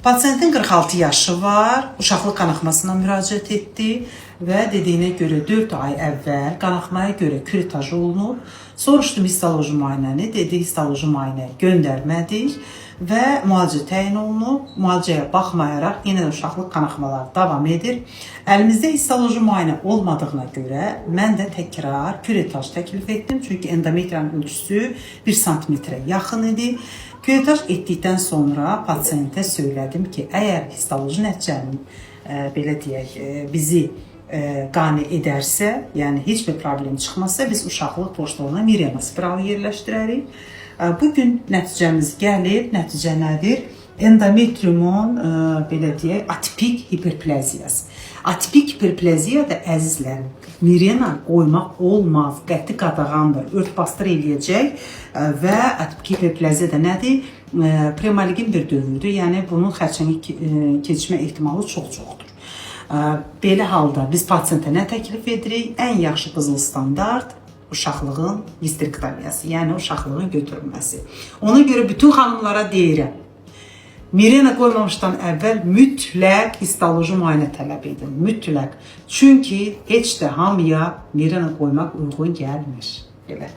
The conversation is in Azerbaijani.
Pasiyentin 46 yaşı var, uşaqlıq qanaxmasına müraciət etdi və dediyinə görə 4 ay əvvəl qanaxmaya görə küretaj olunub. Soruşdum histoloji müayinəni, dedi histoloji müayinə göndərmədik və müalicə təyin olunub. Müalicəyə baxmayaraq yenə də uşaqlıq qanaxmaları davam edir. Əlimizdə histoloji müayinə olmadığına görə mən də təkrar küretaj təklif etdim. Çünki endometriyanın ölçüsü 1 santimetrə yaxın idi. Küretaj etdikdən sonra pasiyentə söylədim ki, əgər histoloji nəticənin belə deyək, bizi qane edərsə, yəni heç bir problem çıxmazsa, biz uşaqlıq boşluğuna Mirena spiralı yerləşdirərik. Bugün nəticəmiz gəlir. Nəticə nədir? Endometriumun belə deyək, atipik hiperplaziyası. Atipik hiperplaziya da əzizlərim, Mirena qoymaq olmaz, qəti qadağandır, örtbasdır eləyəcək və atipik hiperplaziya da nədir? Premaligin bir dövrüdür, yəni bunun xərçəngi keçmə ehtimalı çox-çoxdur. Belə halda biz pasiyentə nə təklif edirik? Ən yaxşı qızıl standart uşaqlığın histerektomiyası, yəni uşaqlığın götürülməsi. Ona görə bütün xanımlara deyirəm, Mirena qoymamışdan əvvəl mütləq histoloji müayinə tələb edin, mütləq. Çünki heç də hamıya Mirena qoymaq uyğun gəlmir. Belə.